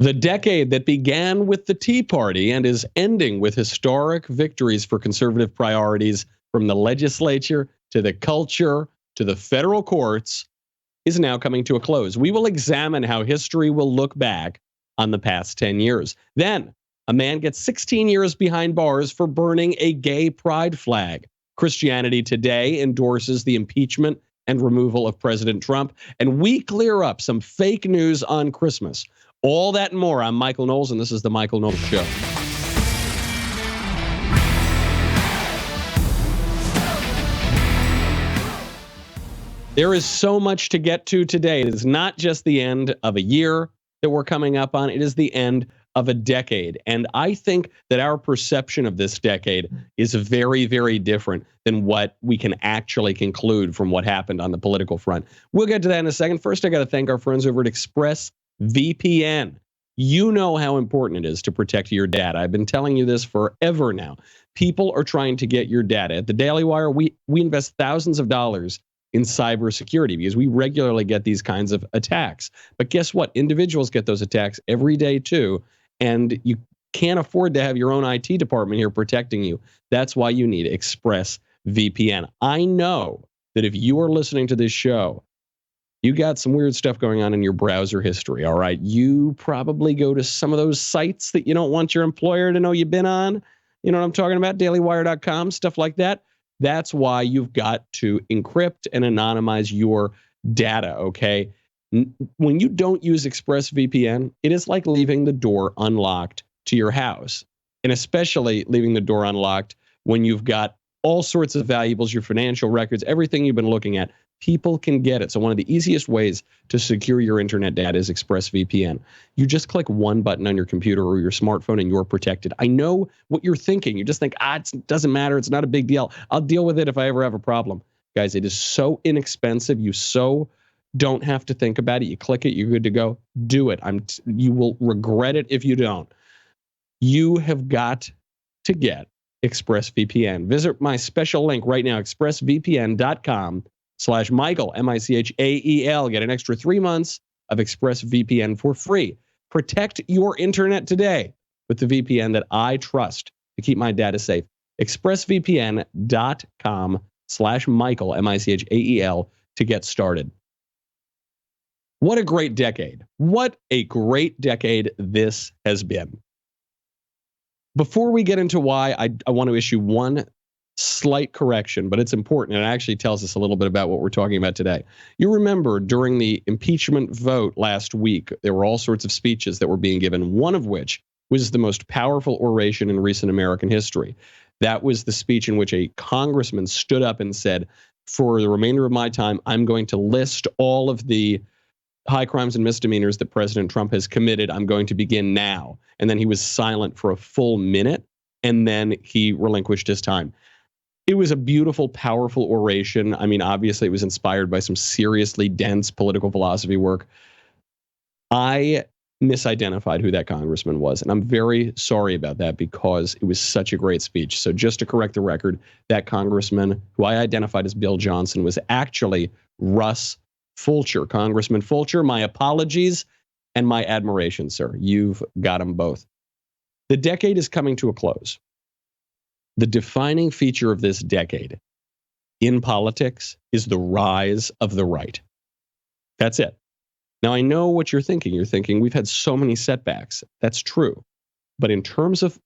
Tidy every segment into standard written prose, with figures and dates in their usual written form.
The decade that began with the Tea Party and is ending with historic victories for conservative priorities from the legislature to the culture to the federal courts is now coming to a close. We will examine how history will look back on the past 10 years. Then, a man gets 16 years behind bars for burning a gay pride flag. Christianity Today endorses the impeachment and removal of President Trump, and we clear up some fake news on Christmas. All that and more. I'm Michael Knowles, and this is The Michael Knowles Show. There is so much to get to today. It is not just the end of a year that we're coming up on. It is the end of a decade. And I think that our perception of this decade is very, very different than what we can actually conclude from what happened on the political front. We'll get to that in a second. First, I got to thank our friends over at ExpressVPN. You know how important it is to protect your data. I've been telling you this forever now. People are trying to get your data. At the Daily Wire, we invest thousands of dollars in cybersecurity because we regularly get these kinds of attacks. But guess what? Individuals get those attacks every day too, and you can't afford to have your own IT department here protecting you. That's why you need ExpressVPN. I know that if you are listening to this show, you got some weird stuff going on in your browser history, all right? You probably go to some of those sites that you don't want your employer to know you've been on. You know what I'm talking about? dailywire.com, stuff like that. That's why you've got to encrypt and anonymize your data, okay? When you don't use ExpressVPN, it is like leaving the door unlocked to your house, and especially leaving the door unlocked when you've got all sorts of valuables, your financial records, everything you've been looking at. People can get it. So one of the easiest ways to secure your internet data is ExpressVPN. You just click one button on your computer or your smartphone and you're protected. I know what you're thinking. You just think, it doesn't matter. It's not a big deal. I'll deal with it if I ever have a problem. Guys, it is so inexpensive. You so don't have to think about it. You click it, you're good to go. Do it. You will regret it if you don't. You have got to get ExpressVPN. Visit my special link right now, expressvpn.com/Michael, Michael. Get an extra 3 months of ExpressVPN for free. Protect your internet today with the VPN that I trust to keep my data safe. expressvpn.com/Michael, Michael, to get started. What a great decade. What a great decade this has been. Before we get into why, I want to issue one slight correction, but it's important. And it actually tells us a little bit about what we're talking about today. You remember during the impeachment vote last week, there were all sorts of speeches that were being given, one of which was the most powerful oration in recent American history. That was the speech in which a congressman stood up and said, for the remainder of my time, I'm going to list all of the high crimes and misdemeanors that President Trump has committed. I'm going to begin now. And then he was silent for a full minute, and then he relinquished his time. It was a beautiful, powerful oration. I mean, obviously, it was inspired by some seriously dense political philosophy work. I misidentified who that congressman was, and I'm very sorry about that because it was such a great speech. So just to correct the record, that congressman, who I identified as Bill Johnson, was actually Russ Fulcher. Congressman Fulcher, my apologies and my admiration, sir. You've got them both. The decade is coming to a close. The defining feature of this decade in politics is the rise of the right. That's it. Now, I know what you're thinking. You're thinking, we've had so many setbacks. That's true. But in terms of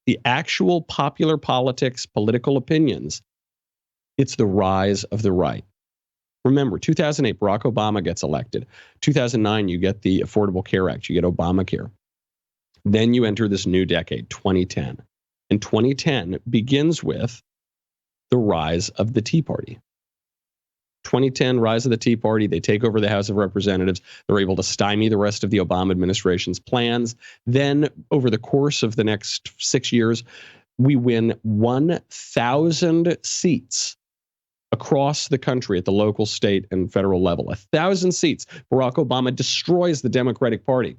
the actual popular politics, political opinions, it's the rise of the right. Remember, 2008, Barack Obama gets elected. 2009, you get the Affordable Care Act. You get Obamacare. Then you enter this new decade, 2010. And 2010 begins with the rise of the Tea Party. 2010, rise of the Tea Party. They take over the House of Representatives. They're able to stymie the rest of the Obama administration's plans. Then, over the course of the next 6 years, we win 1,000 seats across the country at the local, state, and federal level. 1,000 seats. Barack Obama destroys the Democratic Party.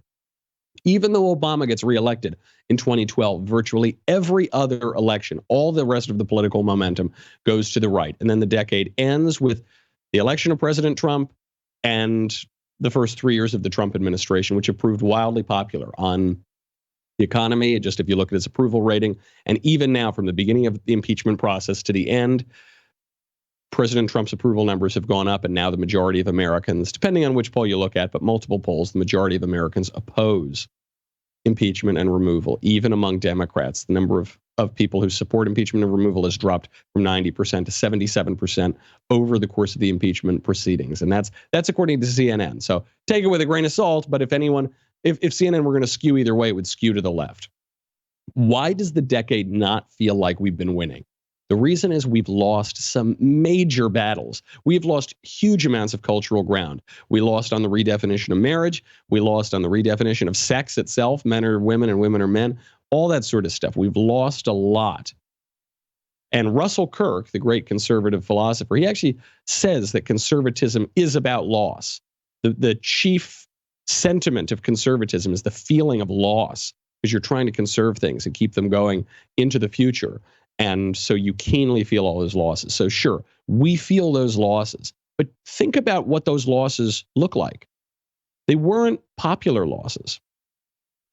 Even though Obama gets reelected in 2012, virtually every other election, all the rest of the political momentum goes to the right. And then the decade ends with the election of President Trump and the first 3 years of the Trump administration, which have proved wildly popular on the economy, just if you look at his approval rating, and even now from the beginning of the impeachment process to the end, President Trump's approval numbers have gone up, and now the majority of Americans, depending on which poll you look at, but multiple polls, the majority of Americans oppose impeachment and removal. Even among Democrats, the number of people who support impeachment and removal has dropped from 90% to 77% over the course of the impeachment proceedings. And that's according to CNN. So take it with a grain of salt, but if CNN were going to skew either way, it would skew to the left. Why does the decade not feel like we've been winning? The reason is we've lost some major battles. We've lost huge amounts of cultural ground. We lost on the redefinition of marriage. We lost on the redefinition of sex itself. Men are women and women are men. All that sort of stuff. We've lost a lot. And Russell Kirk, the great conservative philosopher, he actually says that conservatism is about loss. The chief sentiment of conservatism is the feeling of loss, because you're trying to conserve things and keep them going into the future. And so you keenly feel all those losses. So sure, we feel those losses. But think about what those losses look like. They weren't popular losses.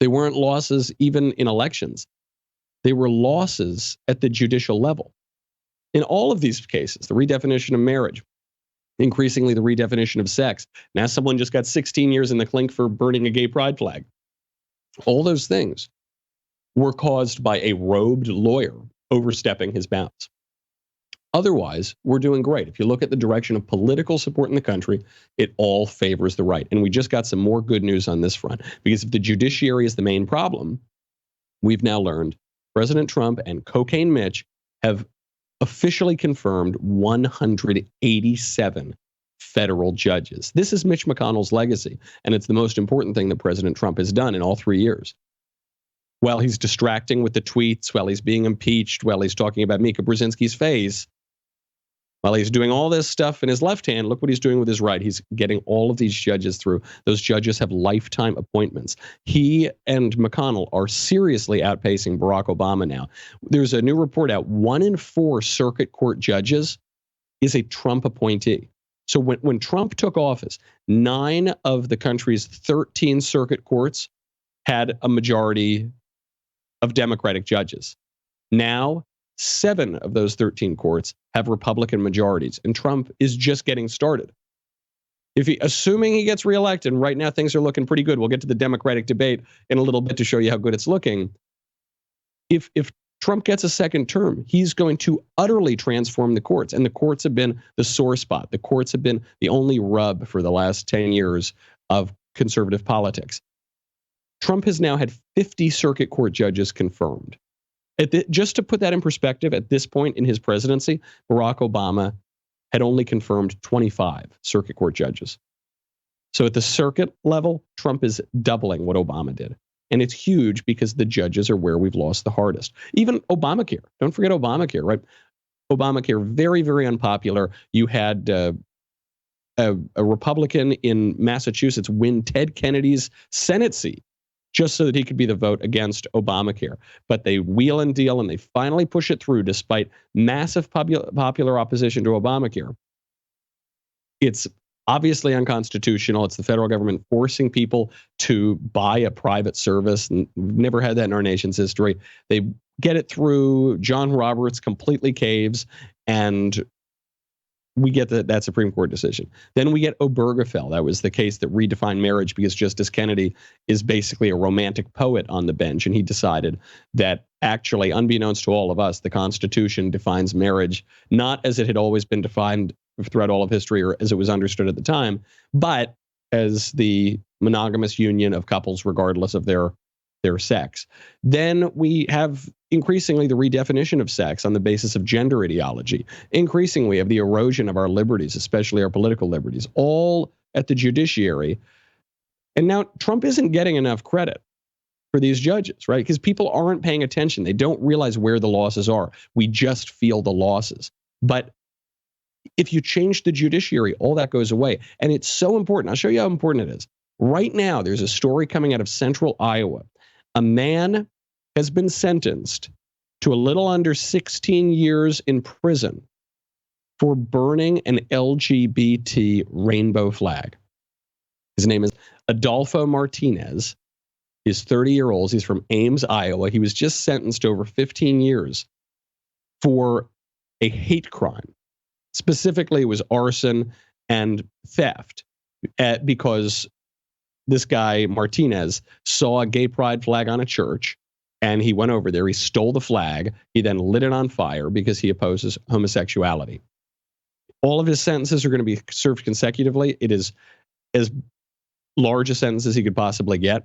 They weren't losses even in elections. They were losses at the judicial level. In all of these cases, the redefinition of marriage, increasingly the redefinition of sex. Now someone just got 16 years in the clink for burning a gay pride flag. All those things were caused by a robed lawyer overstepping his bounds. Otherwise, we're doing great. If you look at the direction of political support in the country, it all favors the right. And we just got some more good news on this front, because if the judiciary is the main problem, we've now learned President Trump and Cocaine Mitch have officially confirmed 187 federal judges. This is Mitch McConnell's legacy, and it's the most important thing that President Trump has done in all 3 years. While he's distracting with the tweets, while he's being impeached, while he's talking about Mika Brzezinski's face, while he's doing all this stuff in his left hand, look what he's doing with his right. He's getting all of these judges through. Those judges have lifetime appointments. He and McConnell are seriously outpacing Barack Obama now. There's a new report out. 1 in 4 circuit court judges is a Trump appointee. So when Trump took office, 9 of the country's 13 circuit courts had a majority of Democratic judges. Now, 7 of those 13 courts have Republican majorities, and Trump is just getting started. Assuming he gets reelected, and right now things are looking pretty good. We'll get to the Democratic debate in a little bit to show you how good it's looking. If Trump gets a second term, he's going to utterly transform the courts, and the courts have been the sore spot. The courts have been the only rub for the last 10 years of conservative politics. Trump has now had 50 circuit court judges confirmed. Just to put that in perspective, at this point in his presidency, Barack Obama had only confirmed 25 circuit court judges. So at the circuit level, Trump is doubling what Obama did. And it's huge because the judges are where we've lost the hardest. Even Obamacare. Don't forget Obamacare, right? Obamacare, very, very unpopular. You had a Republican in Massachusetts win Ted Kennedy's Senate seat just so that he could be the vote against Obamacare. But they wheel and deal, and they finally push it through despite massive popular opposition to Obamacare. It's obviously unconstitutional. It's the federal government forcing people to buy a private service. And we've never had that in our nation's history. They get it through. John Roberts completely caves, and we get that Supreme Court decision. Then we get Obergefell. That was the case that redefined marriage, because Justice Kennedy is basically a romantic poet on the bench. And he decided that actually, unbeknownst to all of us, the Constitution defines marriage not as it had always been defined throughout all of history or as it was understood at the time, but as the monogamous union of couples regardless of their sex. Then we have increasingly the redefinition of sex on the basis of gender ideology. Increasingly, we have the erosion of our liberties, especially our political liberties, all at the judiciary. And now Trump isn't getting enough credit for these judges, right? Because people aren't paying attention. They don't realize where the losses are. We just feel the losses. But if you change the judiciary, all that goes away. And it's so important. I'll show you how important it is. Right now, there's a story coming out of central Iowa. A man has been sentenced to a little under 16 years in prison for burning an LGBT rainbow flag. His name is Adolfo Martinez. He's 30 years old. He's from Ames, Iowa. He was just sentenced to over 15 years for a hate crime. Specifically, it was arson and theft, because this guy, Martinez, saw a gay pride flag on a church, and he went over there. He stole the flag. He then lit it on fire because he opposes homosexuality. All of his sentences are going to be served consecutively. It is as large a sentence as he could possibly get.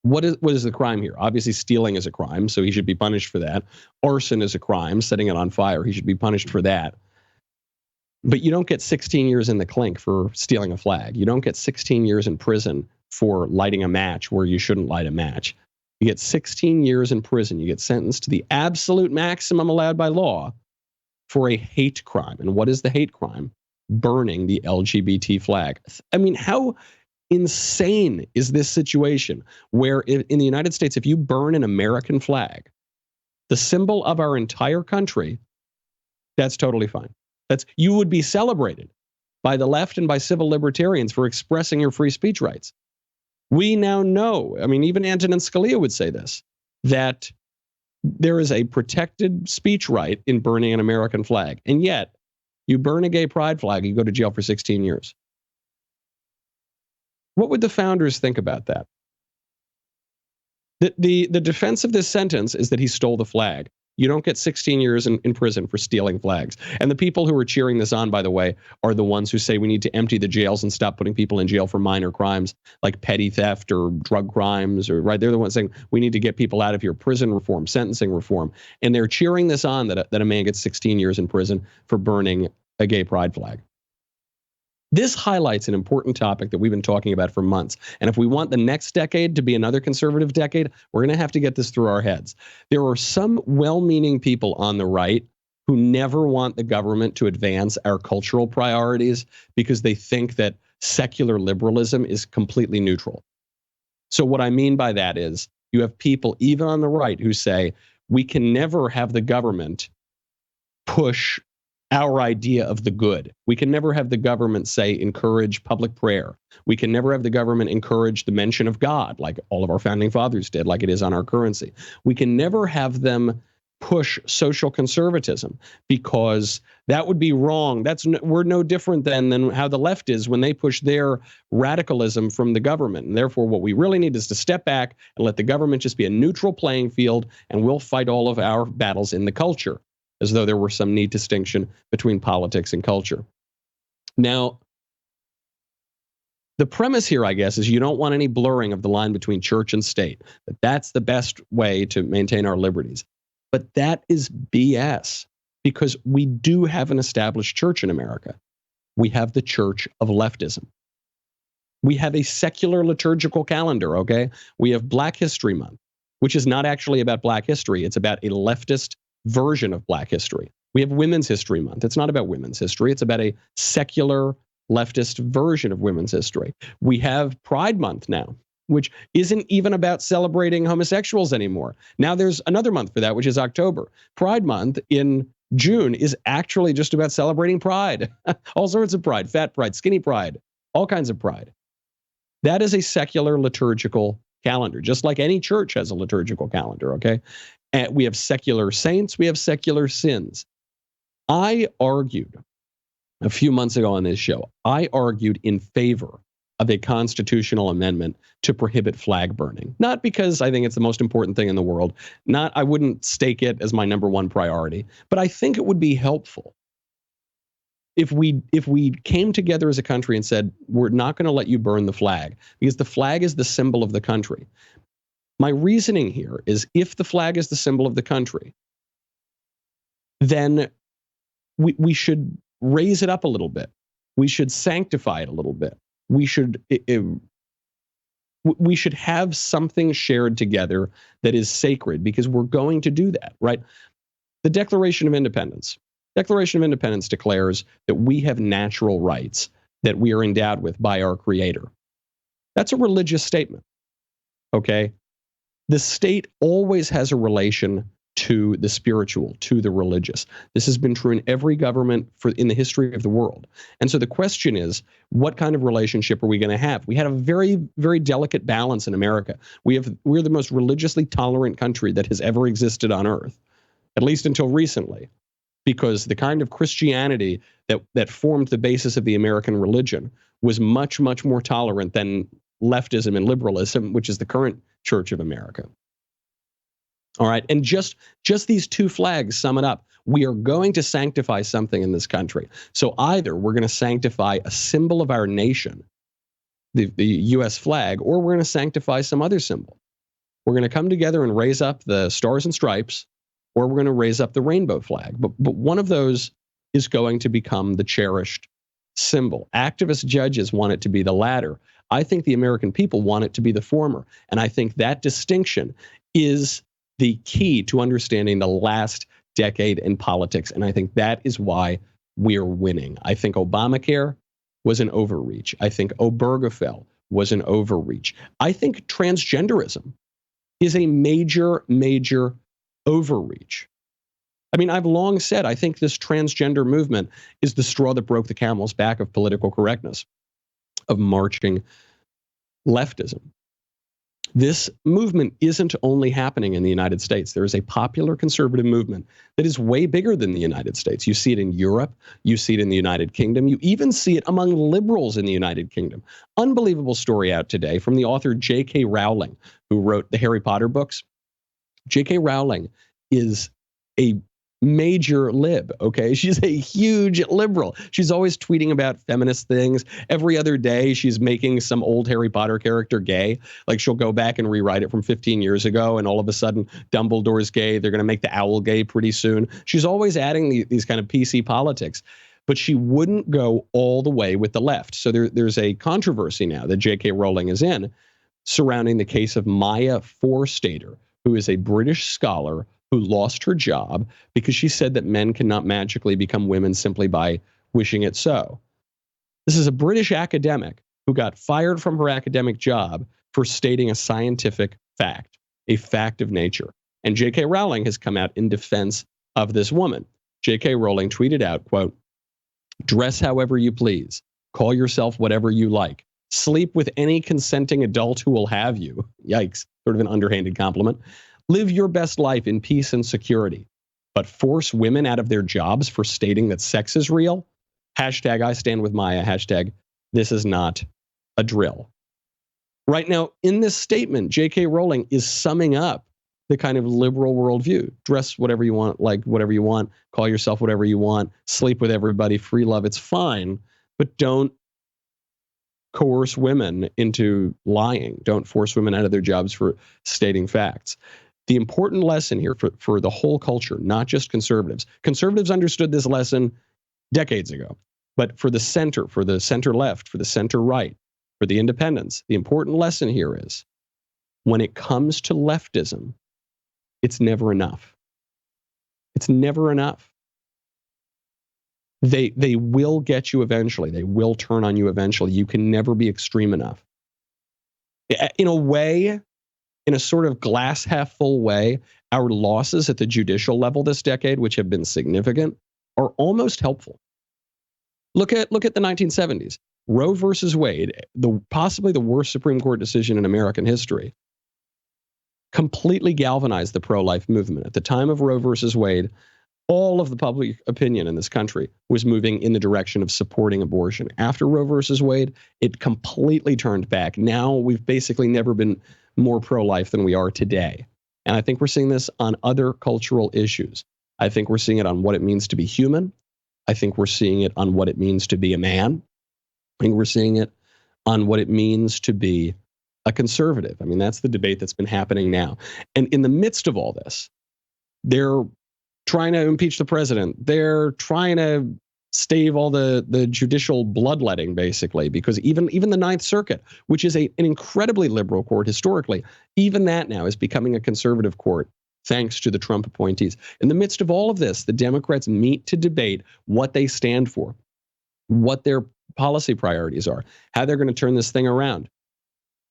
What is the crime here? Obviously, stealing is a crime, so he should be punished for that. Arson is a crime, setting it on fire. He should be punished for that. But you don't get 16 years in the clink for stealing a flag. You don't get 16 years in prison for lighting a match where you shouldn't light a match. You get 16 years in prison. You get sentenced to the absolute maximum allowed by law for a hate crime. And what is the hate crime? Burning the LGBT flag. I mean, how insane is this situation where in the United States, if you burn an American flag, the symbol of our entire country, that's totally fine. You would be celebrated by the left and by civil libertarians for expressing your free speech rights. We now know, I mean, even Antonin Scalia would say this, that there is a protected speech right in burning an American flag. And yet, you burn a gay pride flag, you go to jail for 16 years. What would the founders think about that? The defense of this sentence is that he stole the flag. You don't get 16 years in prison for stealing flags. And the people who are cheering this on, by the way, are the ones who say we need to empty the jails and stop putting people in jail for minor crimes like petty theft or drug crimes, or right? They're the ones saying we need to get people out of here. Prison reform, sentencing reform. And they're cheering this on that a man gets 16 years in prison for burning a gay pride flag. This highlights an important topic that we've been talking about for months. And if we want the next decade to be another conservative decade, we're going to have to get this through our heads. There are some well-meaning people on the right who never want the government to advance our cultural priorities because they think that secular liberalism is completely neutral. So what I mean by that is you have people, even on the right, who say we can never have the government push our idea of the good. We can never have the government say encourage public prayer. We can never have the government encourage the mention of God, like all of our founding fathers did, like it is on our currency. We can never have them push social conservatism because that would be wrong. We're no different than how the left is when they push their radicalism from the government. And therefore, what we really need is to step back and let the government just be a neutral playing field, and we'll fight all of our battles in the culture, as though there were some neat distinction between politics and culture. Now, the premise here, I guess, is you don't want any blurring of the line between church and state. That's the best way to maintain our liberties. But that is BS, because we do have an established church in America. We have the church of leftism. We have a secular liturgical calendar, okay? We have Black History Month, which is not actually about Black history. It's about a leftist version of Black history. We have Women's History Month. It's not about women's history. It's about a secular leftist version of women's history. We have Pride Month now, which isn't even about celebrating homosexuals anymore. Now there's another month for that, which is October. Pride Month in June is actually just about celebrating pride. All sorts of pride, fat pride, skinny pride, all kinds of pride. That is a secular liturgical calendar, just like any church has a liturgical calendar, okay? And we have secular saints, we have secular sins. I argued a few months ago on this show, I argued in favor of a constitutional amendment to prohibit flag burning. Not because I think it's the most important thing in the world. I wouldn't stake it as my number one priority, but I think it would be helpful if we came together as a country and said, we're not going to let you burn the flag, because the flag is the symbol of the country. My reasoning here is if the flag is the symbol of the country, then we should raise it up a little bit. We should sanctify it a little bit. We should have something shared together that is sacred, because we're going to do that, right? The Declaration of Independence. Declaration of Independence declares that we have natural rights that we are endowed with by our Creator. That's a religious statement, okay? The state always has a relation to the spiritual, to the religious. This has been true in every government in the history of the world. And so the question is, what kind of relationship are we going to have? We had a very, very delicate balance in America. We're the most religiously tolerant country that has ever existed on earth, at least until recently, because the kind of Christianity that formed the basis of the American religion was much, much more tolerant than leftism and liberalism, which is the current Church of America. All right, and just these two flags sum it up. We are going to sanctify something in this country. So either we're going to sanctify a symbol of our nation, the U.S. flag, or we're going to sanctify some other symbol. We're going to come together and raise up the stars and stripes, or we're going to raise up the rainbow flag. But one of those is going to become the cherished symbol. Activist judges want it to be the latter. I think the American people want it to be the former. And I think that distinction is the key to understanding the last decade in politics. And I think that is why we're winning. I think Obamacare was an overreach. I think Obergefell was an overreach. I think transgenderism is a major, major overreach. I mean, I've long said I think this transgender movement is the straw that broke the camel's back of political correctness, of marching leftism. This movement isn't only happening in the United States. There is a popular conservative movement that is way bigger than the United States. You see it in Europe. You see it in the United Kingdom. You even see it among liberals in the United Kingdom. Unbelievable story out today from the author J.K. Rowling, who wrote the Harry Potter books. J.K. Rowling is a major lib, okay? She's a huge liberal. She's always tweeting about feminist things. Every other day, she's making some old Harry Potter character gay. Like, she'll go back and rewrite it from 15 years ago, and all of a sudden, Dumbledore's gay. They're going to make the owl gay pretty soon. She's always adding these kind of PC politics. But she wouldn't go all the way with the left. So there's a controversy now that J.K. Rowling is in surrounding the case of Maya Forstater, who is a British scholar who lost her job because she said that men cannot magically become women simply by wishing it so. This is a British academic who got fired from her academic job for stating a scientific fact, a fact of nature. And J.K. Rowling has come out in defense of this woman. J.K. Rowling tweeted out, quote, "Dress however you please, call yourself whatever you like, sleep with any consenting adult who will have you." Yikes, sort of an underhanded compliment. "Live your best life in peace and security, but force women out of their jobs for stating that sex is real? Hashtag I stand with Maya. Hashtag this is not a drill." Right now, in this statement, J.K. Rowling is summing up the kind of liberal worldview. Dress whatever you want, like whatever you want, call yourself whatever you want, sleep with everybody, free love, it's fine, but don't coerce women into lying. Don't force women out of their jobs for stating facts. The important lesson here for the whole culture, not just conservatives. Conservatives understood this lesson decades ago. But for the center left, for the center right, for the independents, the important lesson here is when it comes to leftism, it's never enough. It's never enough. They will get you eventually. They will turn on you eventually. You can never be extreme enough. In a way, in a sort of glass half full way, our losses at the judicial level this decade, which have been significant, are almost helpful. Look at the 1970s. Roe versus Wade, possibly the worst Supreme Court decision in American history, completely galvanized the pro-life movement. At the time of Roe versus Wade, all of the public opinion in this country was moving in the direction of supporting abortion. After Roe versus Wade, it completely turned back. Now we've basically never been more pro-life than we are today. And I think we're seeing this on other cultural issues. I think we're seeing it on what it means to be human. I think we're seeing it on what it means to be a man. I think we're seeing it on what it means to be a conservative. I mean, that's the debate that's been happening now. And in the midst of all this, they're trying to impeach the president. They're trying to stave all the judicial bloodletting, basically, because even the Ninth Circuit, which is an incredibly liberal court historically, even that now is becoming a conservative court thanks to the Trump appointees. In the midst of all of this, the Democrats meet to debate what they stand for, what their policy priorities are, how they're going to turn this thing around.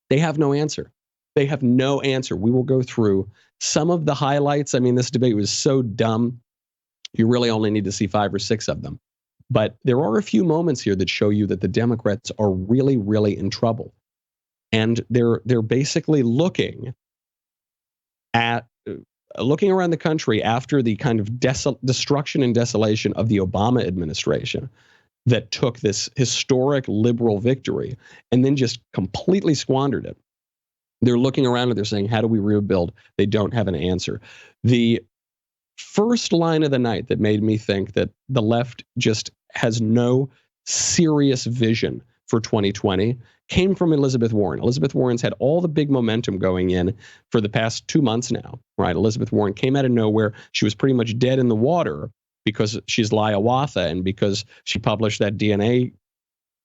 They have no answer. They have no answer. We will go through some of the highlights. I mean, this debate was so dumb. You really only need to see 5 or 6 of them. But there are a few moments here that show you that the Democrats are really, really in trouble. And they're basically looking around the country after the kind of destruction and desolation of the Obama administration that took this historic liberal victory and then just completely squandered it. They're looking around and they're saying, how do we rebuild? They don't have an answer. The first line of the night that made me think that the left just has no serious vision for 2020 came from Elizabeth Warren. Elizabeth Warren's had all the big momentum going in for the past 2 months now, right? Elizabeth Warren came out of nowhere. She was pretty much dead in the water because she's Hiawatha and because she published that DNA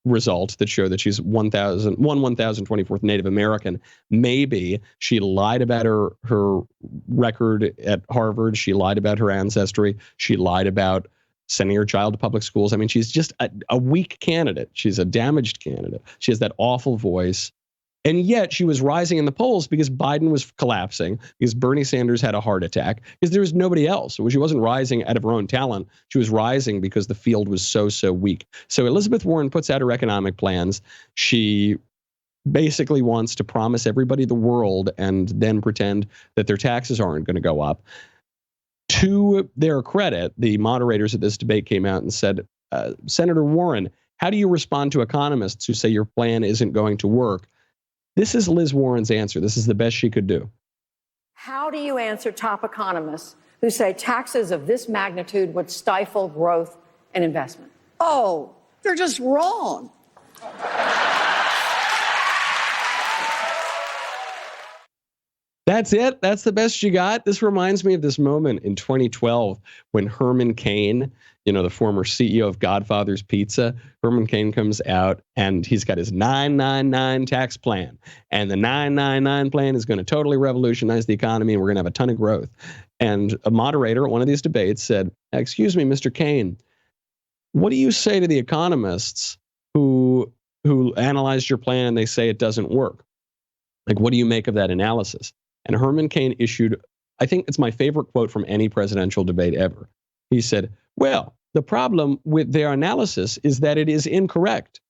result that showed that she's 1,024th Native American. Maybe she lied about her record at Harvard. She lied about her ancestry. She lied about sending her child to public schools. I mean, she's just a weak candidate. She's a damaged candidate. She has that awful voice. And yet she was rising in the polls because Biden was collapsing, because Bernie Sanders had a heart attack, because there was nobody else. So she wasn't rising out of her own talent. She was rising because the field was so weak. So Elizabeth Warren puts out her economic plans. She basically wants to promise everybody the world and then pretend that their taxes aren't going to go up. To their credit, the moderators at this debate came out and said, Senator Warren, how do you respond to economists who say your plan isn't going to work? This is Liz Warren's answer. This is the best she could do. How do you answer top economists who say taxes of this magnitude would stifle growth and investment? Oh, they're just wrong. That's it. That's the best you got. This reminds me of this moment in 2012 when Herman Cain, the former CEO of Godfather's Pizza, Herman Cain comes out and he's got his 999 tax plan. And the 999 plan is going to totally revolutionize the economy and we're going to have a ton of growth. And a moderator at one of these debates said, excuse me, Mr. Cain, what do you say to the economists who analyzed your plan and they say it doesn't work? Like, what do you make of that analysis? And Herman Cain issued, I think it's my favorite quote from any presidential debate ever. He said, well, the problem with their analysis is that it is incorrect.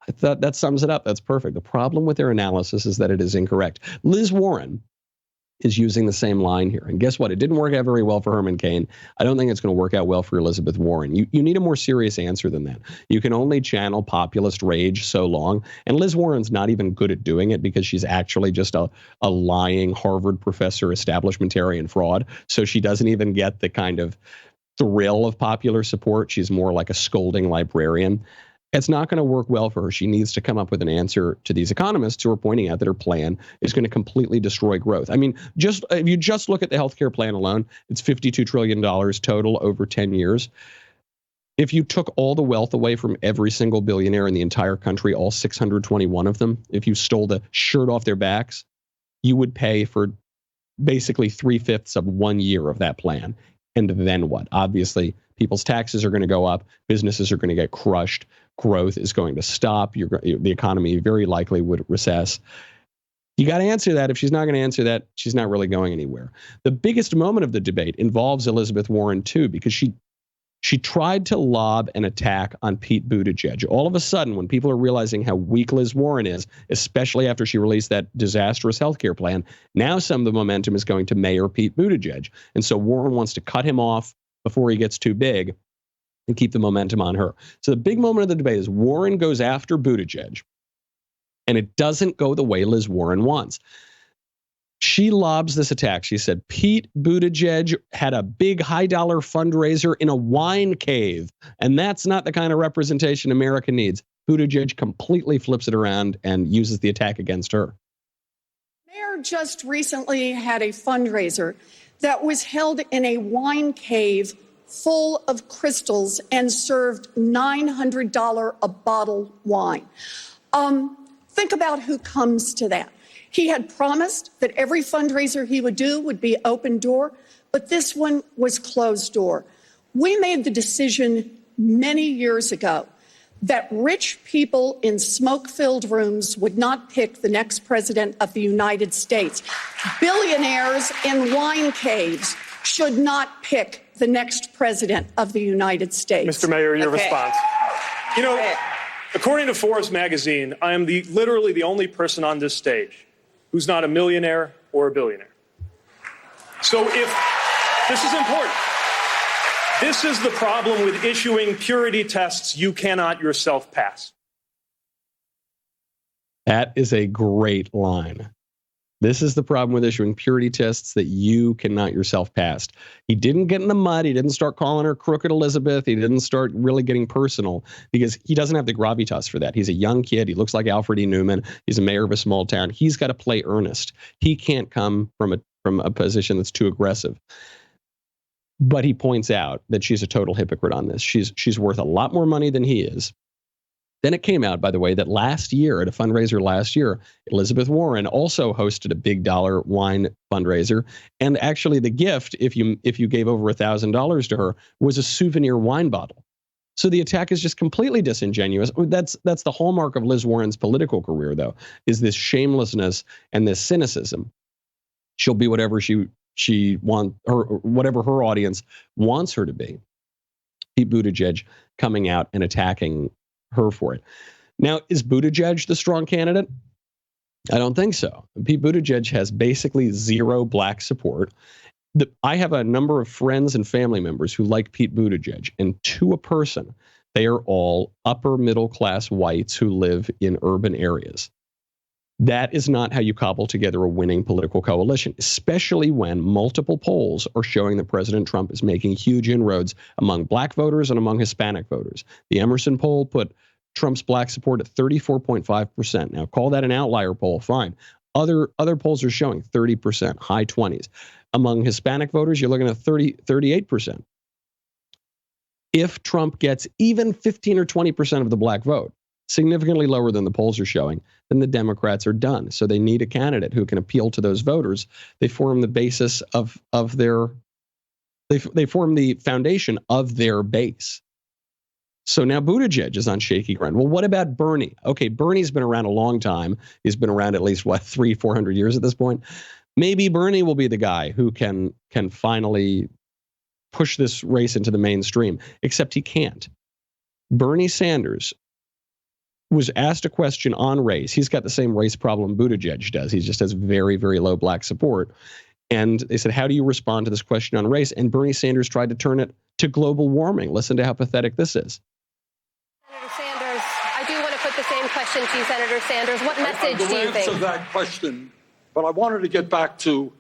I thought that sums it up. That's perfect. The problem with their analysis is that it is incorrect. Liz Warren is using the same line here. And guess what? It didn't work out very well for Herman Cain. I don't think it's going to work out well for Elizabeth Warren. You need a more serious answer than that. You can only channel populist rage so long. And Liz Warren's not even good at doing it because she's actually just a lying Harvard professor, establishmentarian fraud. So she doesn't even get the kind of thrill of popular support. She's more like a scolding librarian. It's not going to work well for her. She needs to come up with an answer to these economists who are pointing out that her plan is going to completely destroy growth. I mean, if you just look at the healthcare plan alone, it's $52 trillion total over 10 years. If you took all the wealth away from every single billionaire in the entire country, all 621 of them, if you stole the shirt off their backs, you would pay for basically 3/5 of 1 year of that plan. And then what? Obviously, people's taxes are going to go up. Businesses are going to get crushed. Growth is going to stop. The economy very likely would recess. You got to answer that. If she's not going to answer that, she's not really going anywhere. The biggest moment of the debate involves Elizabeth Warren, too, because she tried to lob an attack on Pete Buttigieg. All of a sudden, when people are realizing how weak Liz Warren is, especially after she released that disastrous healthcare plan, now some of the momentum is going to Mayor Pete Buttigieg. And so Warren wants to cut him off before he gets too big and keep the momentum on her. So the big moment of the debate is Warren goes after Buttigieg, and it doesn't go the way Liz Warren wants. She lobs this attack. She said, Pete Buttigieg had a big high-dollar fundraiser in a wine cave, and that's not the kind of representation America needs. Buttigieg completely flips it around and uses the attack against her. Mayor just recently had a fundraiser that was held in a wine cave full of crystals and served $900 a bottle wine. Think about who comes to that. He had promised that every fundraiser he would do would be open door, but this one was closed door. We made the decision many years ago that rich people in smoke-filled rooms would not pick the next president of the United States. Billionaires in wine caves should not pick the next president of the United States. Mr. Mayor, your response. You know, according to Forbes magazine, I am literally the only person on this stage who's not a millionaire or a billionaire. So if this is important, this is the problem with issuing purity tests you cannot yourself pass. That is a great line. This is the problem with issuing purity tests that you cannot yourself pass. He didn't get in the mud. He didn't start calling her Crooked Elizabeth. He didn't start really getting personal because he doesn't have the gravitas for that. He's a young kid. He looks like Alfred E. Newman. He's a mayor of a small town. He's got to play earnest. He can't come from a position that's too aggressive. But he points out that she's a total hypocrite on this. She's worth a lot more money than he is. Then it came out, by the way, that last year at a fundraiser last year, Elizabeth Warren also hosted a big dollar wine fundraiser. And actually the gift, if you gave over $1,000 to her, was a souvenir wine bottle. So the attack is just completely disingenuous. That's the hallmark of Liz Warren's political career, though, is this shamelessness and this cynicism. She'll be whatever she wants, or whatever her audience wants her to be. Pete Buttigieg coming out and attacking her for it. Now, is Buttigieg the strong candidate? I don't think so. Pete Buttigieg has basically zero black support. I have a number of friends and family members who like Pete Buttigieg, and to a person, they are all upper middle class whites who live in urban areas. That is not how you cobble together a winning political coalition, especially when multiple polls are showing that President Trump is making huge inroads among black voters and among Hispanic voters. The Emerson poll put Trump's black support at 34.5%. Now, call that an outlier poll, fine. Other polls are showing 30%, high 20s. Among Hispanic voters, you're looking at 38%. If Trump gets even 15 or 20% of the black vote, significantly lower than the polls are showing, then the Democrats are done. So they need a candidate who can appeal to those voters. They form the basis of their, they form the foundation of their base. So now Buttigieg is on shaky ground. Well, what about Bernie? Okay, Bernie's been around a long time. He's been around at least, 400 years at this point. Maybe Bernie will be the guy who can finally push this race into the mainstream, except he can't. Bernie Sanders was asked a question on race. He's got the same race problem Buttigieg does. He just has very, very low black support. And they said, how do you respond to this question on race? And Bernie Sanders tried to turn it to global warming. Listen to how pathetic this is. Senator Sanders, I do want to put the same question to you, Senator Sanders. What message do you think? To that question, but I wanted to get back to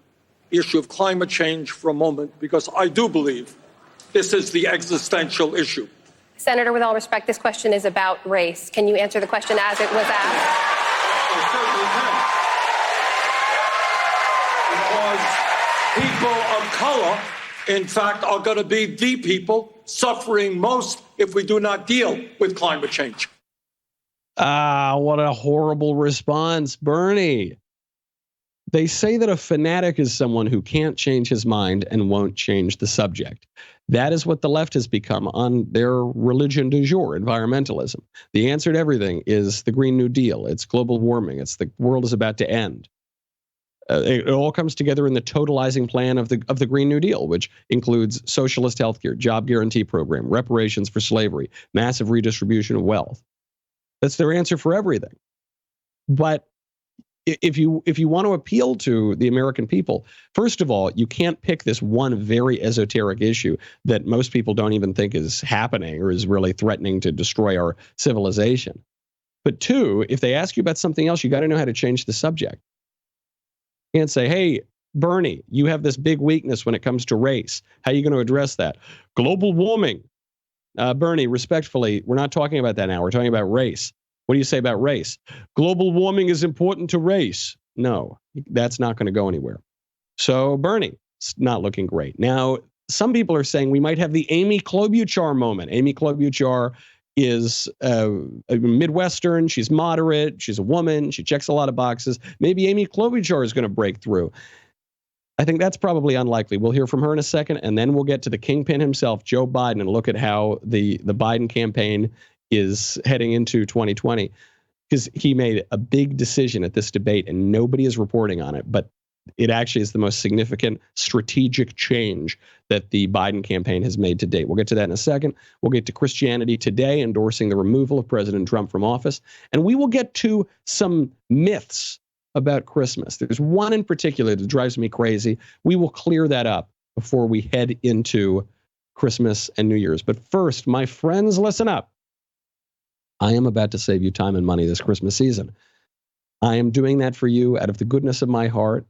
the issue of climate change for a moment, because I do believe this is the existential issue. Senator, with all respect, this question is about race. Can you answer the question as it was asked? I certainly can. Because people of color, in fact, are going to be the people suffering most if we do not deal with climate change. What a horrible response, Bernie. They say that a fanatic is someone who can't change his mind and won't change the subject. That is what the left has become on their religion du jour, environmentalism. The answer to everything is the Green New Deal. It's global warming. It's the world is about to end. It all comes together in the totalizing plan of the Green New Deal, which includes socialist healthcare, job guarantee program, reparations for slavery, massive redistribution of wealth. That's their answer for everything. But if you want to appeal to the American people, first of all, you can't pick this one very esoteric issue that most people don't even think is happening or is really threatening to destroy our civilization. But two, if they ask you about something else, you got to know how to change the subject. You can't say, hey, Bernie, you have this big weakness when it comes to race. How are you going to address that? Global warming. Bernie, respectfully, we're not talking about that now. We're talking about race. What do you say about race? Global warming is important to race. No, that's not going to go anywhere. So Bernie, it's not looking great. Now, some people are saying we might have the Amy Klobuchar moment. Amy Klobuchar is a Midwestern. She's moderate. She's a woman. She checks a lot of boxes. Maybe Amy Klobuchar is going to break through. I think that's probably unlikely. We'll hear from her in a second, and then we'll get to the kingpin himself, Joe Biden, and look at how the Biden campaign is heading into 2020, because he made a big decision at this debate and nobody is reporting on it, but it actually is the most significant strategic change that the Biden campaign has made to date. We'll get to that in a second. We'll get to Christianity Today endorsing the removal of President Trump from office. And we will get to some myths about Christmas. There's one in particular that drives me crazy. We will clear that up before we head into Christmas and New Year's. But first, my friends, listen up. I am about to save you time and money this Christmas season. I am doing that for you out of the goodness of my heart.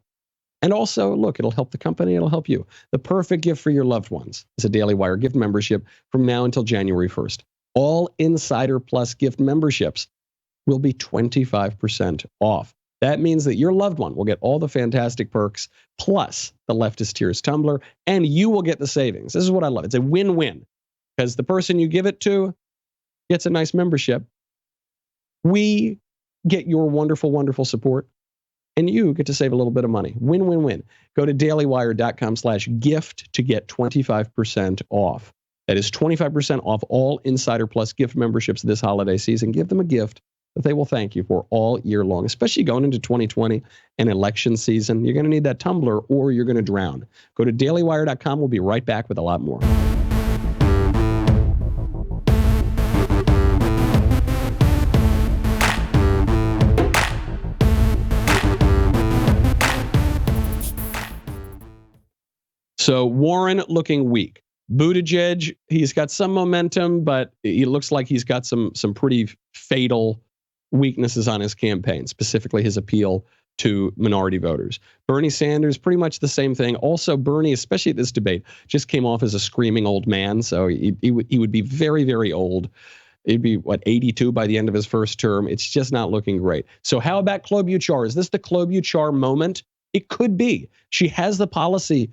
And also, look, it'll help the company, it'll help you. The perfect gift for your loved ones is a Daily Wire gift membership from now until January 1st. All Insider Plus gift memberships will be 25% off. That means that your loved one will get all the fantastic perks, plus the Leftist Tears tumbler, and you will get the savings. This is what I love. It's a win-win, because the person you give it to gets a nice membership. We get your wonderful, wonderful support, and you get to save a little bit of money. Win-win-win. Go to dailywire.com/gift to get 25% off. That is 25% off all Insider Plus gift memberships this holiday season. Give them a gift that they will thank you for all year long, especially going into 2020 and election season. You're going to need that tumbler or you're going to drown. Go to dailywire.com. We'll be right back with a lot more. So Warren looking weak. Buttigieg, he's got some momentum, but he looks like he's got some pretty fatal weaknesses on his campaign, specifically his appeal to minority voters. Bernie Sanders, pretty much the same thing. Also, Bernie, especially at this debate, just came off as a screaming old man, so he would be very, very old. It'd be, 82 by the end of his first term. It's just not looking great. So how about Klobuchar? Is this the Klobuchar moment? It could be. She has the policy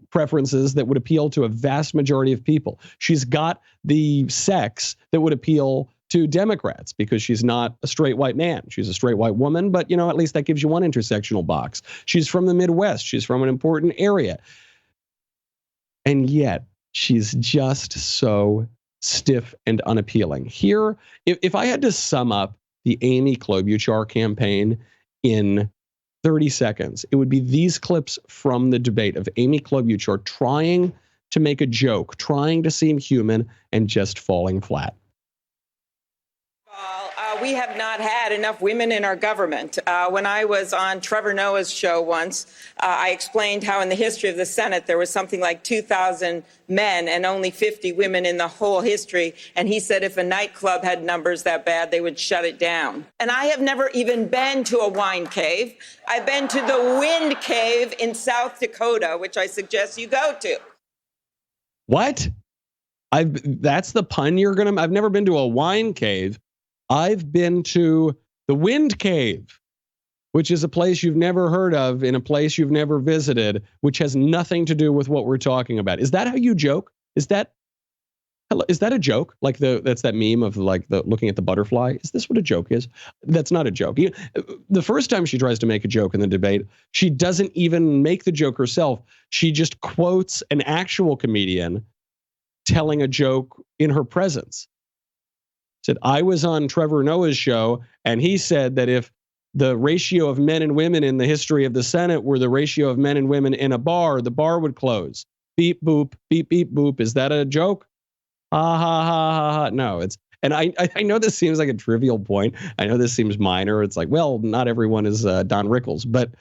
preferences that would appeal to a vast majority of people. She's got the sex that would appeal to Democrats because she's not a straight white man. She's a straight white woman, but at least that gives you one intersectional box. She's from the Midwest. She's from an important area. And yet she's just so stiff and unappealing. Here, if I had to sum up the Amy Klobuchar campaign in 30 seconds, it would be these clips from the debate of Amy Klobuchar trying to make a joke, trying to seem human, and just falling flat. We have not had enough women in our government. When I was on Trevor Noah's show once, I explained how in the history of the Senate there was something like 2,000 men and only 50 women in the whole history. And he said if a nightclub had numbers that bad, they would shut it down. And I have never even been to a wine cave. I've been to the Wind Cave in South Dakota, which I suggest you go to. What? That's the pun you're gonna. I've never been to a wine cave. I've been to the Wind Cave, which is a place you've never heard of in a place you've never visited, which has nothing to do with what we're talking about. Is that how you joke? Is that a joke? Like that's that meme of like the looking at the butterfly. Is this what a joke is? That's not a joke. The first time she tries to make a joke in the debate, she doesn't even make the joke herself. She just quotes an actual comedian telling a joke in her presence. Said, I was on Trevor Noah's show, and he said that if the ratio of men and women in the history of the Senate were the ratio of men and women in a bar, the bar would close. Beep, boop, beep, beep, boop. Is that a joke? Ha, ha, ha, ha, ha. No, and I know this seems like a trivial point. I know this seems minor. It's like, well, not everyone is Don Rickles, but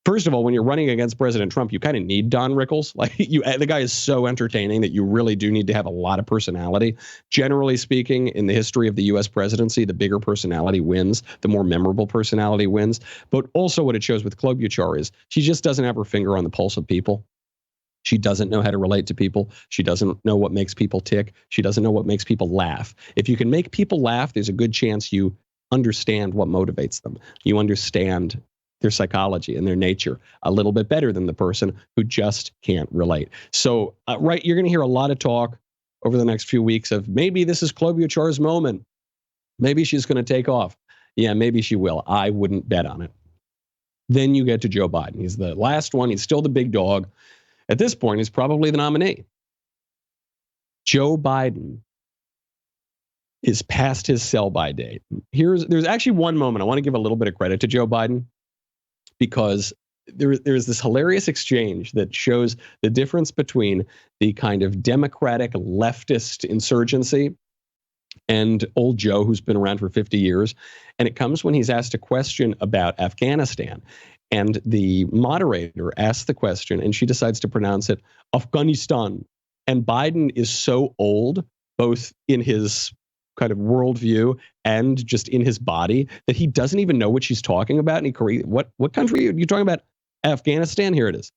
first of all, when you're running against President Trump, you kind of need Don Rickles. Like the guy is so entertaining that you really do need to have a lot of personality. Generally speaking, in the history of the U.S. presidency, the bigger personality wins, the more memorable personality wins. But also what it shows with Klobuchar is she just doesn't have her finger on the pulse of people. She doesn't know how to relate to people. She doesn't know what makes people tick. She doesn't know what makes people laugh. If you can make people laugh, there's a good chance you understand what motivates them. You understand their psychology and their nature a little bit better than the person who just can't relate. So, you're going to hear a lot of talk over the next few weeks of maybe this is Klobuchar's moment. Maybe she's going to take off. Yeah, maybe she will. I wouldn't bet on it. Then you get to Joe Biden. He's the last one. He's still the big dog. At this point, he's probably the nominee. Joe Biden is past his sell-by date. There's actually one moment I want to give a little bit of credit to Joe Biden, because there's this hilarious exchange that shows the difference between the kind of democratic leftist insurgency and old Joe, who's been around for 50 years. And it comes when he's asked a question about Afghanistan. And the moderator asks the question, and she decides to pronounce it Afghanistan. And Biden is so old, both in his kind of worldview and just in his body, that he doesn't even know what she's talking about. And what country are you talking about? Afghanistan? Here it is.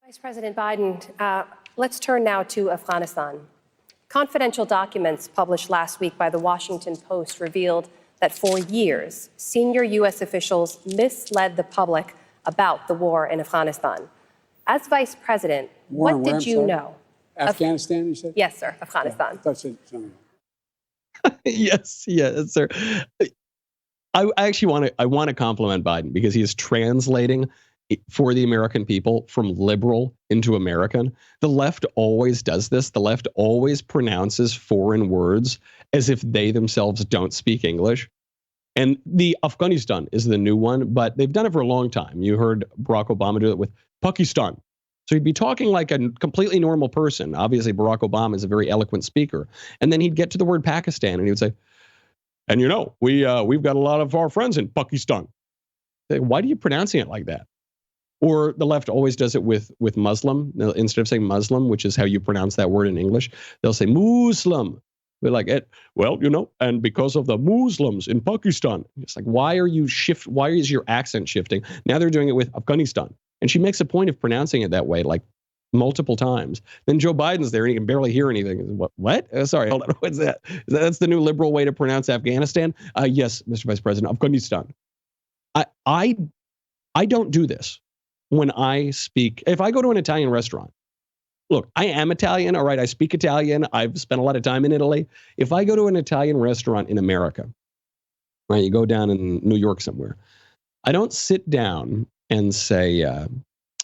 Vice President Biden, let's turn now to Afghanistan. Confidential documents published last week by the Washington Post revealed that for years, senior U.S. officials misled the public about the war in Afghanistan. As Vice President, what did you know? Afghanistan, you said? Yes, sir, Afghanistan. Yeah, that's it. Sorry. Yes, sir. I actually want to compliment Biden, because he is translating for the American people from liberal into American. The left always does this. The left always pronounces foreign words as if they themselves don't speak English. And the Afghanistan is the new one, but they've done it for a long time. You heard Barack Obama do it with Pakistan. So he'd be talking like a completely normal person. Obviously, Barack Obama is a very eloquent speaker. And then he'd get to the word Pakistan and he would say, and we've got a lot of our friends in Pakistan. Why are you pronouncing it like that? Or the left always does it with Muslim. Instead of saying Muslim, which is how you pronounce that word in English, they'll say Muslim. They're like, and because of the Muslims in Pakistan. It's like, why is your accent shifting? Now they're doing it with Afghanistan. And she makes a point of pronouncing it that way, like multiple times. Then Joe Biden's there and he can barely hear anything. What? Sorry, hold on. What's that? That's the new liberal way to pronounce Afghanistan? Yes, Mr. Vice President, Afghanistan. I don't do this when I speak. If I go to an Italian restaurant, look, I am Italian, all right? I speak Italian. I've spent a lot of time in Italy. If I go to an Italian restaurant in America, right, you go down in New York somewhere, I don't sit down and say,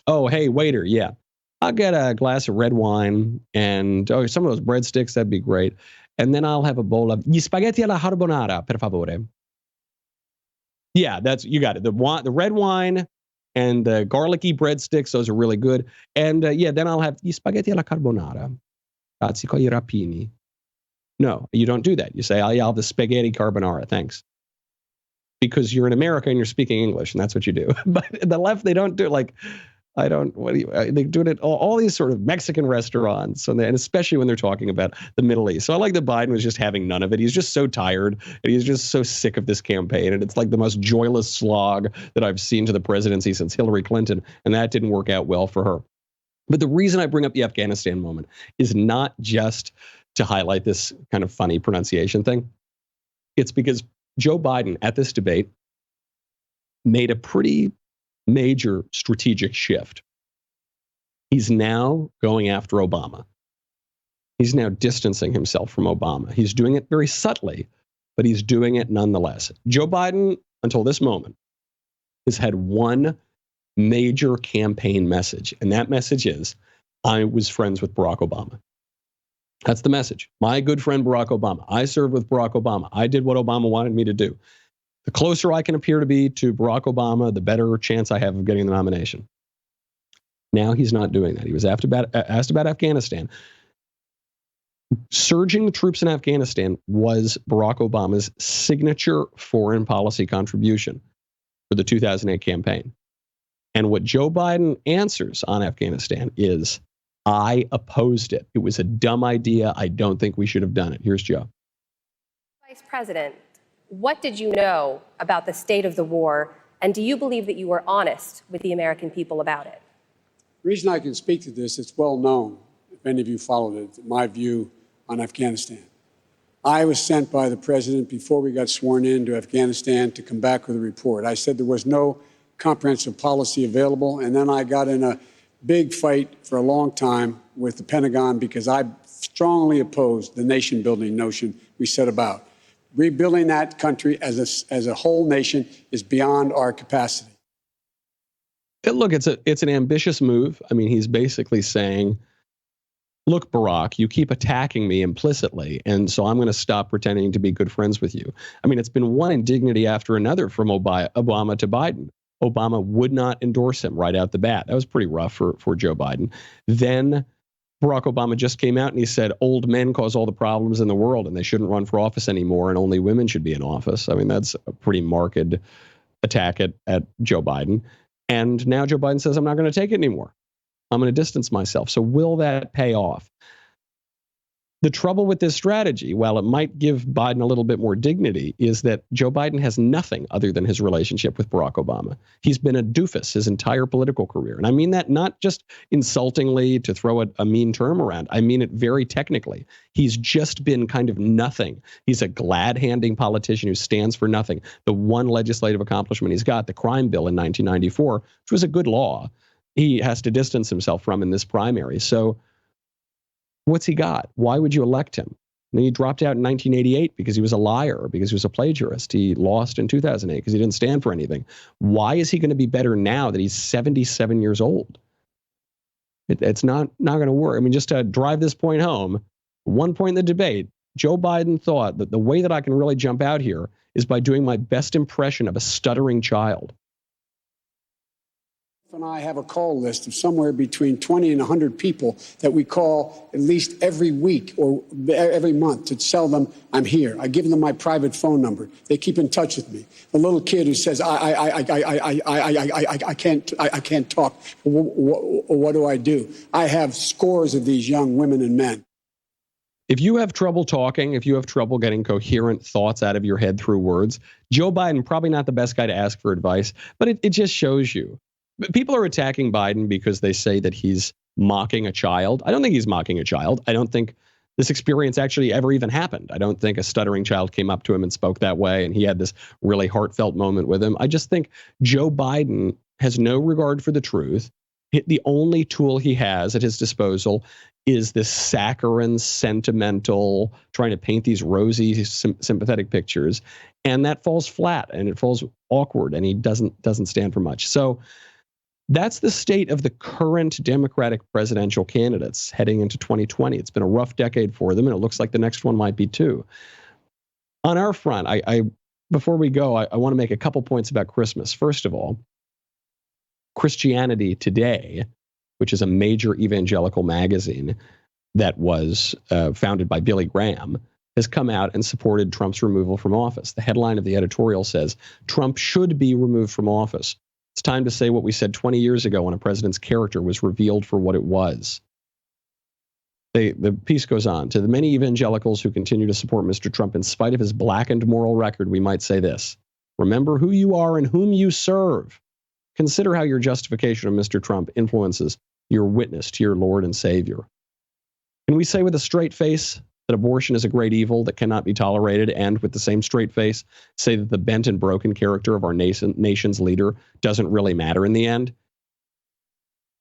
oh, hey, waiter, yeah, I'll get a glass of red wine and some of those breadsticks, that'd be great. And then I'll have a bowl of gli spaghetti alla carbonara, per favore. Yeah, you got it. The red wine and the garlicky breadsticks, those are really good. And then I'll have gli spaghetti alla carbonara. Grazie con I rapini. No, you don't do that. You say, I'll have the spaghetti carbonara, thanks. Because you're in America and you're speaking English, and that's what you do. But the left, they don't do it like, they do it at all these sort of Mexican restaurants, and especially when they're talking about the Middle East. So I like that Biden was just having none of it. He's just so tired, and he's just so sick of this campaign, and it's like the most joyless slog that I've seen to the presidency since Hillary Clinton, and that didn't work out well for her. But the reason I bring up the Afghanistan moment is not just to highlight this kind of funny pronunciation thing. It's because Joe Biden at this debate made a pretty major strategic shift. He's now going after Obama. He's now distancing himself from Obama. He's doing it very subtly, but he's doing it nonetheless. Joe Biden, until this moment, has had one major campaign message, and that message is, I was friends with Barack Obama. That's the message. My good friend Barack Obama. I served with Barack Obama. I did what Obama wanted me to do. The closer I can appear to be to Barack Obama, the better chance I have of getting the nomination. Now he's not doing that. He was asked about Afghanistan. Surging the troops in Afghanistan was Barack Obama's signature foreign policy contribution for the 2008 campaign. And what Joe Biden answers on Afghanistan is, I opposed it. It was a dumb idea. I don't think we should have done it. Here's Joe. Vice President, what did you know about the state of the war, and do you believe that you were honest with the American people about it? The reason I can speak to this, it's well known, if any of you followed it, my view on Afghanistan. I was sent by the president before we got sworn in to Afghanistan to come back with a report. I said there was no comprehensive policy available, and then I got in a big fight for a long time with the Pentagon because I strongly opposed the nation-building notion we set about. Rebuilding that country as a whole nation is beyond our capacity. Look, it's an ambitious move. I mean, he's basically saying, look, Barack, you keep attacking me implicitly, and so I'm going to stop pretending to be good friends with you. I mean, it's been one indignity after another from Obama to Biden. Obama would not endorse him right out the bat. That was pretty rough for Joe Biden. Then Barack Obama just came out and he said old men cause all the problems in the world and they shouldn't run for office anymore and only women should be in office. I mean, that's a pretty marked attack at Joe Biden. And now Joe Biden says, I'm not going to take it anymore. I'm going to distance myself. So will that pay off? The trouble with this strategy, while it might give Biden a little bit more dignity, is that Joe Biden has nothing other than his relationship with Barack Obama. He's been a doofus his entire political career. And I mean that not just insultingly to throw a mean term around. I mean it very technically. He's just been kind of nothing. He's a glad-handing politician who stands for nothing. The one legislative accomplishment he's got, the crime bill in 1994, which was a good law, he has to distance himself from in this primary. So what's he got? Why would you elect him? I mean, he dropped out in 1988 because he was a liar, or because he was a plagiarist. He lost in 2008 because he didn't stand for anything. Why is he going to be better now that he's 77 years old? It's not going to work. I mean, just to drive this point home, one point in the debate, Joe Biden thought that the way that I can really jump out here is by doing my best impression of a stuttering child. And I have a call list of somewhere between 20 and 100 people that we call at least every week or every month to tell them I'm here. I give them my private phone number. They keep in touch with me. The little kid who says I can't talk. What do I do? I have scores of these young women and men. If you have trouble talking, if you have trouble getting coherent thoughts out of your head through words, Joe Biden, probably not the best guy to ask for advice, but it just shows you. People are attacking Biden because they say that he's mocking a child. I don't think he's mocking a child. I don't think this experience actually ever even happened. I don't think a stuttering child came up to him and spoke that way, and he had this really heartfelt moment with him. I just think Joe Biden has no regard for the truth. The only tool he has at his disposal is this saccharine, sentimental, trying to paint these rosy, sympathetic pictures, and that falls flat and it falls awkward, and he doesn't stand for much. So that's the state of the current Democratic presidential candidates heading into 2020. It's been a rough decade for them, and it looks like the next one might be too. On our front, before we go, I want to make a couple points about Christmas. First of all, Christianity Today, which is a major evangelical magazine that was founded by Billy Graham, has come out and supported Trump's removal from office. The headline of the editorial says, Trump should be removed from office. It's time to say what we said 20 years ago when a president's character was revealed for what it was. The piece goes on. To the many evangelicals who continue to support Mr. Trump in spite of his blackened moral record, we might say this. Remember who you are and whom you serve. Consider how your justification of Mr. Trump influences your witness to your Lord and Savior. Can we say with a straight face that abortion is a great evil that cannot be tolerated, and with the same straight face say that the bent and broken character of our nation's leader doesn't really matter in the end?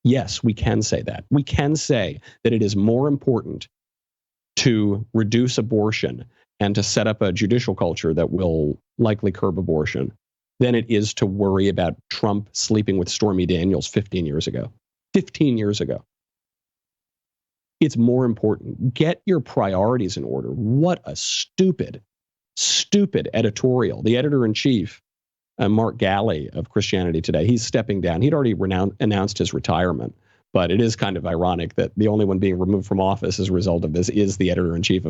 Yes, we can say that. We can say that it is more important to reduce abortion and to set up a judicial culture that will likely curb abortion than it is to worry about Trump sleeping with Stormy Daniels 15 years ago. 15 years ago. It's more important. Get your priorities in order. What a stupid editorial. The editor-in-chief, Mark Galley of Christianity Today, he's stepping down. He'd already announced his retirement, but it is kind of ironic that the only one being removed from office as a result of this is the editor-in-chief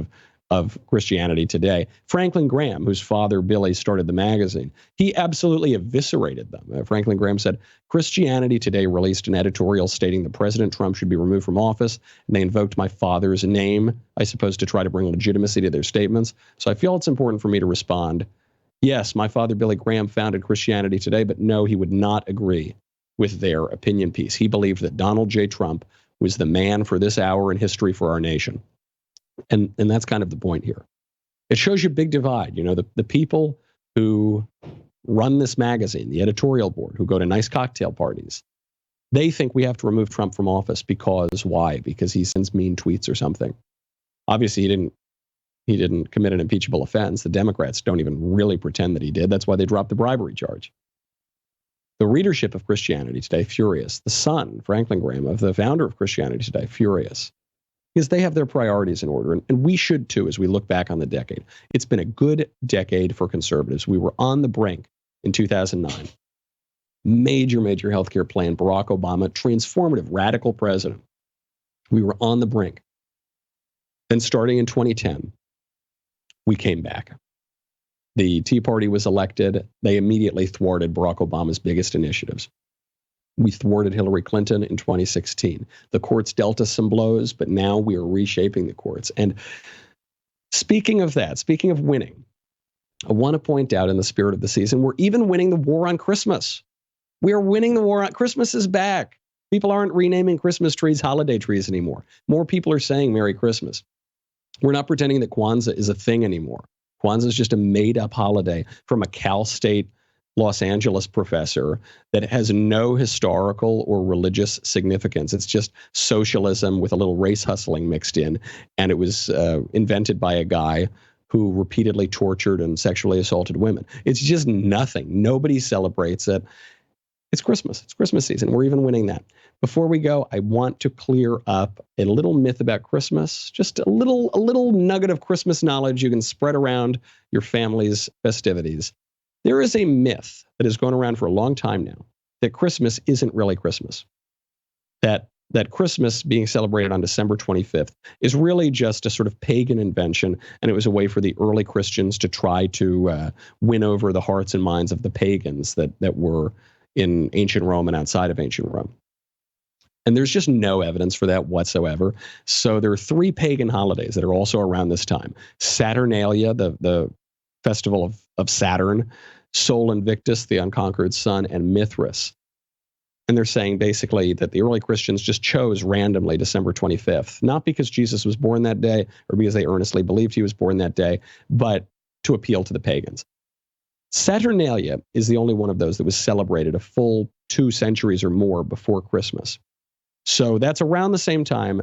of Christianity Today. Franklin Graham, whose father, Billy, started the magazine, he absolutely eviscerated them. Franklin Graham said, Christianity Today released an editorial stating that President Trump should be removed from office, and they invoked my father's name, I suppose, to try to bring legitimacy to their statements. So I feel it's important for me to respond. Yes, my father, Billy Graham, founded Christianity Today, but no, he would not agree with their opinion piece. He believed that Donald J. Trump was the man for this hour in history for our nation. And that's kind of the point here. It shows you a big divide. You know, the people who run this magazine, the editorial board, who go to nice cocktail parties, they think we have to remove Trump from office because why? Because he sends mean tweets or something. Obviously, he didn't commit an impeachable offense. The Democrats don't even really pretend that he did. That's why they dropped the bribery charge. The readership of Christianity Today, furious. The son, Franklin Graham, of the founder of Christianity Today, furious. because they have their priorities in order. And we should too, as we look back on the decade. It's been a good decade for conservatives. We were on the brink in 2009. Major healthcare plan, Barack Obama, transformative, radical president. We were on the brink. Then starting in 2010, we came back. The Tea Party was elected. They immediately thwarted Barack Obama's biggest initiatives. We thwarted Hillary Clinton in 2016. The courts dealt us some blows, but now we are reshaping the courts. And speaking of that, speaking of winning, I want to point out in the spirit of the season, we're even winning the war on Christmas. We are winning the war on Christmas is back. People aren't renaming Christmas trees holiday trees anymore. More people are saying Merry Christmas. We're not pretending that Kwanzaa is a thing anymore. Kwanzaa is just a made-up holiday from a Cal State Los Angeles professor that has no historical or religious significance. It's just socialism with a little race hustling mixed in. And it was invented by a guy who repeatedly tortured and sexually assaulted women. It's just nothing. Nobody celebrates it. It's Christmas. It's Christmas season. We're even winning that. Before we go, I want to clear up a little myth about Christmas, just a little nugget of Christmas knowledge you can spread around your family's festivities. There is a myth that has gone around for a long time now that Christmas isn't really Christmas. That Christmas being celebrated on December 25th is really just a sort of pagan invention, and it was a way for the early Christians to try to win over the hearts and minds of the pagans that were in ancient Rome and outside of ancient Rome. And there's just no evidence for that whatsoever. So there are three pagan holidays that are also around this time. Saturnalia, the festival of Saturn, Sol Invictus, the unconquered sun, and Mithras. And they're saying basically that the early Christians just chose randomly December 25th, not because Jesus was born that day or because they earnestly believed he was born that day, but to appeal to the pagans. Saturnalia is the only one of those that was celebrated a full 2 centuries or more before Christmas. So that's around the same time.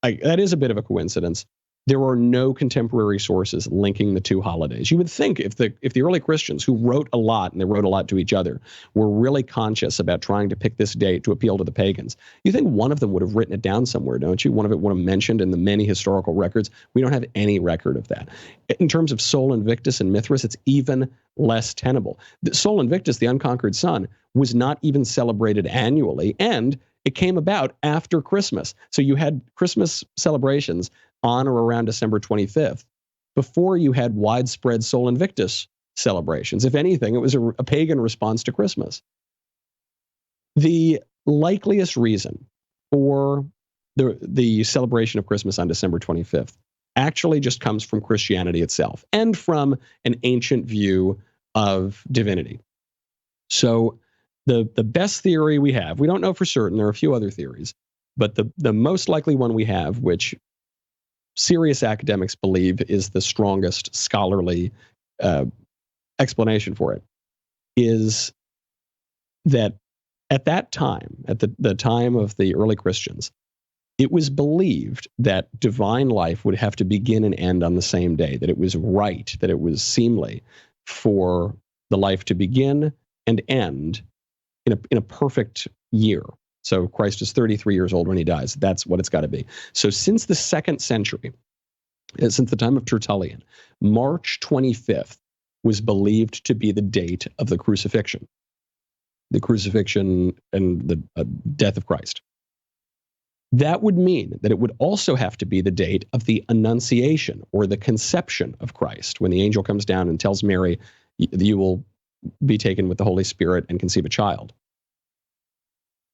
That is a bit of a coincidence. There are no contemporary sources linking the two holidays. You would think if the early Christians, who wrote a lot, and they wrote a lot to each other, were really conscious about trying to pick this date to appeal to the pagans, you think one of them would have written it down somewhere, don't you? One of it would have mentioned in the many historical records. We don't have any record of that. In terms of Sol Invictus and Mithras, it's even less tenable. Sol Invictus, the unconquered sun, was not even celebrated annually, and it came about after Christmas. So you had Christmas celebrations on or around December 25th before you had widespread Sol Invictus celebrations. If anything, it was a pagan response to Christmas. The likeliest reason for the celebration of Christmas on December 25th actually just comes from Christianity itself and from an ancient view of divinity. So the best theory we have, we don't know for certain, there are a few other theories, but the most likely one we have, which serious academics believe is the strongest scholarly explanation for it, is that at that time, at the time of the early Christians, it was believed that divine life would have to begin and end on the same day, that it was right, that it was seemly for the life to begin and end in a perfect year. So Christ is 33 years old when he dies. That's what it's got to be. So since the 2nd century, since the time of Tertullian, March 25th was believed to be the date of the crucifixion and the death of Christ. That would mean that it would also have to be the date of the Annunciation, or the conception of Christ, when the angel comes down and tells Mary, you will be taken with the Holy Spirit and conceive a child.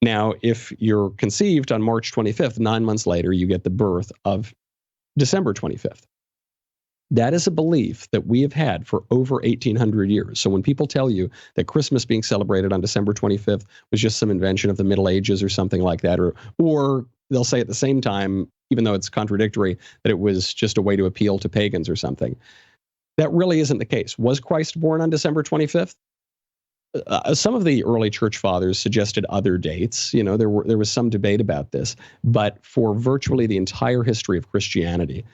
Now, if you're conceived on March 25th, 9 months later, you get the birth of December 25th. That is a belief that we have had for over 1,800 years. So when people tell you that Christmas being celebrated on December 25th was just some invention of the Middle Ages or something like that, or they'll say at the same time, even though it's contradictory, that it was just a way to appeal to pagans or something. That really isn't the case. Was Christ born on December 25th? Some of the early church fathers suggested other dates. There was some debate about this, but for virtually the entire history of Christianity,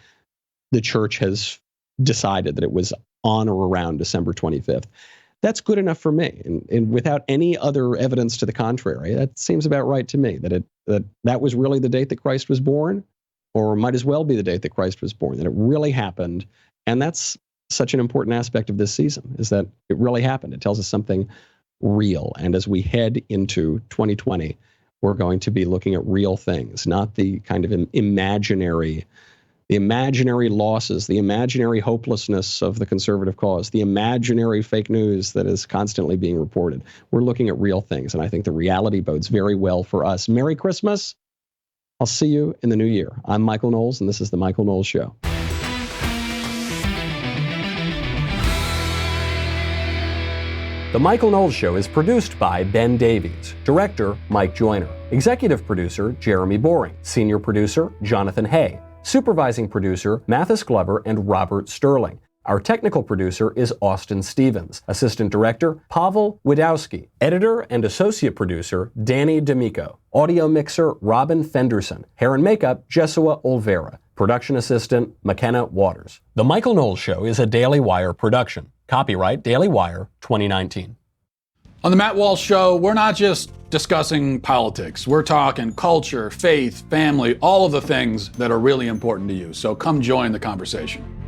the church has decided that it was on or around December 25th. That's good enough for me, and without any other evidence to the contrary, that seems about right to me. That was really the date that Christ was born. or might as well be the date that Christ was born, that it really happened. And that's such an important aspect of this season, is that it really happened. It tells us something real. And as we head into 2020, we're going to be looking at real things, not the kind of imaginary losses, the imaginary hopelessness of the conservative cause, the imaginary fake news that is constantly being reported. We're looking at real things, and I think the reality bodes very well for us. Merry Christmas. I'll see you in the new year. I'm Michael Knowles, and this is The Michael Knowles Show. The Michael Knowles Show is produced by Ben Davies, director Mike Joyner, executive producer Jeremy Boring, senior producer Jonathan Hay, supervising producer Mathis Glover and Robert Sterling. Our technical producer is Austin Stevens, assistant director Pavel Widowski, editor and associate producer Danny D'Amico, audio mixer Robin Fenderson, hair and makeup Jesua Olvera, production assistant McKenna Waters. The Michael Knowles Show is a Daily Wire production. Copyright Daily Wire 2019. On the Matt Walsh Show, we're not just discussing politics. We're talking culture, faith, family, all of the things that are really important to you. So come join the conversation.